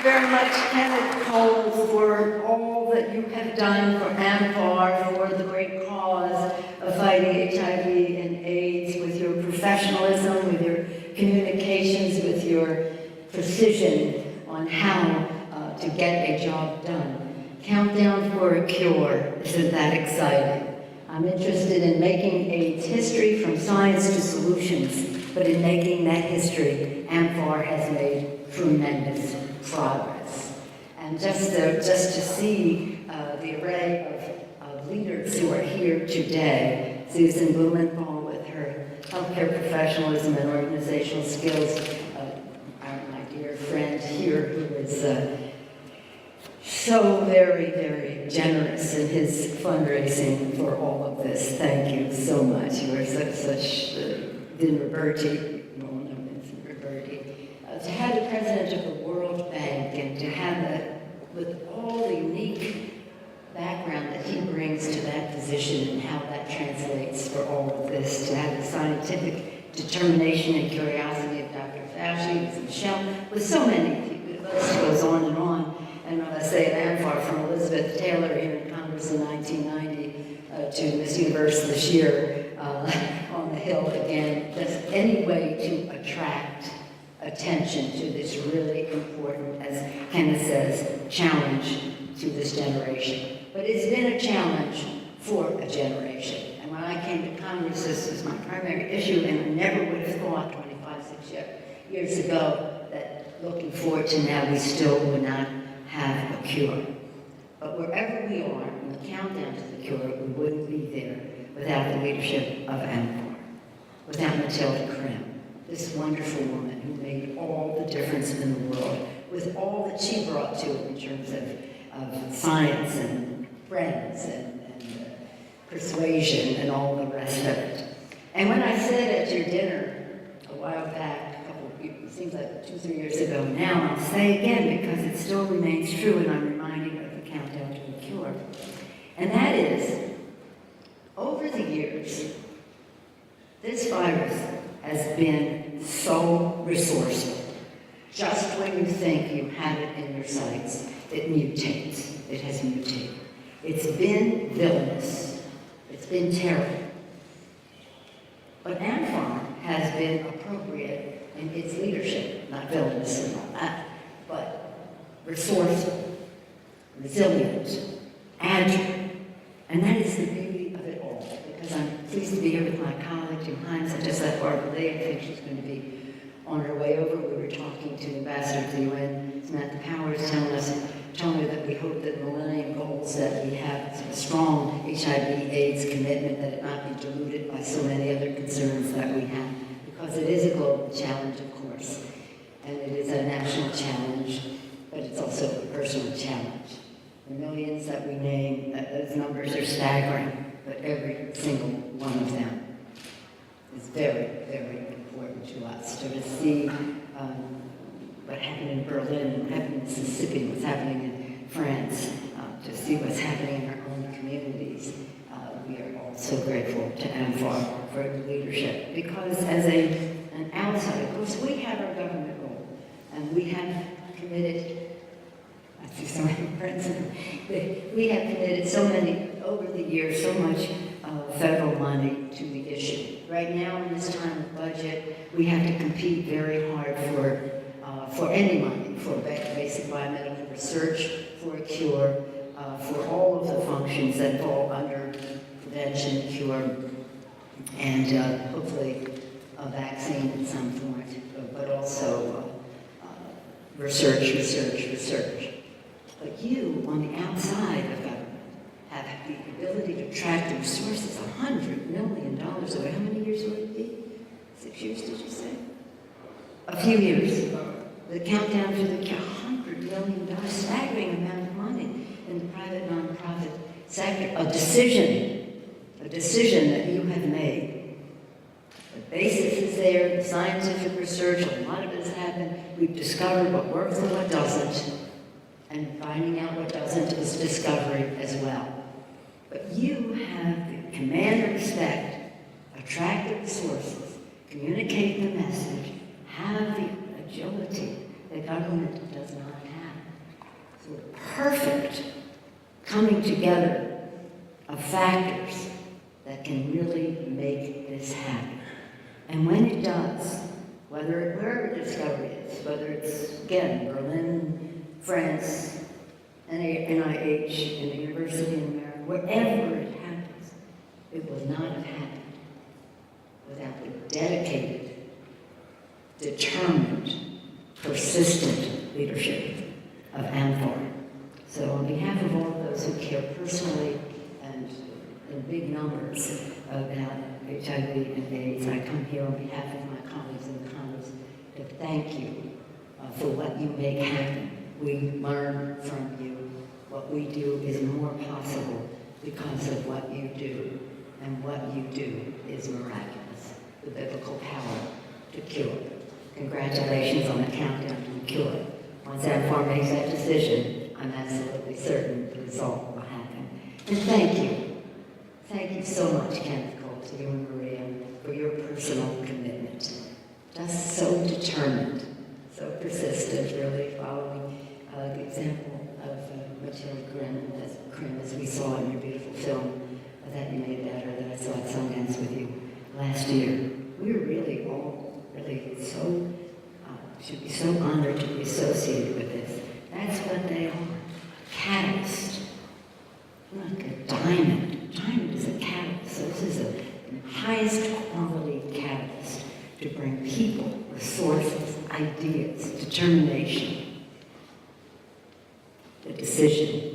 very much, Kenneth Cole, for all that you have done for amfAR, for the great cause of fighting HIV and AIDS, with your professionalism, with your communications, with your precision on how to get a job done. Countdown for a Cure, isn't that exciting? I'm interested in making AIDS history from science to solutions, but in making that history, amfAR has made tremendous progress. And just to see the array of leaders who are here today, Susan Blumenthal with her healthcare professionalism and organizational skills, my dear friend here who is so very, very generous in his fundraising for all of this. Thank you so much. You are such Vin Roberti, you all know Vincent Roberti. To have the president of the World Bank and to have that, with all the unique background that he brings to that position and how that translates for all of this, to have the scientific determination and curiosity of Dr. Fauci, with Michelle, with so many people, the list goes on and on. And when I say amfAR, from Elizabeth Taylor here in Congress in 1990 to Miss Universe this year on the Hill again, just any way to attract attention to this really important, as Kenneth says, challenge to this generation. But it's been a challenge for a generation. And when I came to Congress, this was my primary issue, and I never would have thought 26 years ago that looking forward to now, we still would not have a cure. But wherever we are in the countdown to the cure, we wouldn't be there without the leadership of amfAR, without Matilda Krim, this wonderful woman who made all the difference in the world, with all that she brought to it in terms of science and friends and persuasion and all the rest of it. And when I said at your dinner a while back, it seems like 2-3 years ago now, I'll say again because it still remains true, and I'm reminding of the countdown to a cure. And that is, over the years, this virus has been so resourceful. Just when you think you have it in your sights, it mutates. It has mutated. It's been villainous. It's been terrible. But amfAR has been appropriate in its leadership, not villainous and all that, but resourceful, resilient, agile. And that is the beauty of it all, because I'm pleased to be here with my colleague, Jim Hines. I just left Barbara Lee. I think she's going to be on her way over. We were talking to the ambassador to the UN, Samantha Powers, telling her that we hope that the millennium goals that we have, a strong HIV/AIDS commitment, that it not be diluted by so many other concerns that we have. Because it is a global challenge, of course, and it is a national challenge, but it's also a personal challenge. The millions that we name, those numbers are staggering, but every single one of them is very, very important to us. So to see what happened in Berlin, what happened in Mississippi, what's happening in France, to see what's happening in our own communities, we are all so grateful to amfAR for the leadership, because as an outsider, of course, we have our government role, and we have committed, I see so many friends, we have committed so many, over the years, so much federal money to the issue. Right now, in this time of budget, we have to compete very hard for any money, for basic biomedical research, for a cure, for all of the functions that fall under prevention, cure, and hopefully a vaccine at some point, but also research. But you, on the outside of government, have the ability to track the resources. $100 million over how many years will it be? 6 years, did you say? A few years. The countdown to the $100 million, staggering amount of money in the private nonprofit sector. A decision that you have made. The basis is there, the scientific research, a lot of it has happened. We've discovered what works and what doesn't. And finding out what doesn't is discovery as well. But you have the command and respect, attract the resources, communicate the message, have the agility that government does not have. sort of perfect coming together of factors that can really make this happen. And when it does, wherever discovery is, whether it's, again, Berlin, France, NIH, and the University in America, wherever it happens, it would not have happened without the dedicated, determined, persistent leadership of amfAR. So on behalf of all of those who care personally and in big numbers about HIV and AIDS, I come here on behalf of my colleagues in Congress to thank you for what you make happen. We learn from you. What we do is more possible because of what you do. And what you do is miraculous. The biblical power to cure. Congratulations on the countdown to cure. Once amfAR makes that decision, I'm absolutely certain the result will happen. And thank you. Thank you so much, Kenneth Cole, to you and Maria, for your personal commitment. Just so determined, so persistent, really following the example of Matilda Krim, as we saw in your beautiful film that you made about her, that I saw at Sundance with you last year. We were really all really so, should be so honored to be associated with this. That's what they are, a catalyst. Like a diamond. Diamond is a catalyst. So this is the highest quality catalyst to bring people, resources, ideas, determination, the decision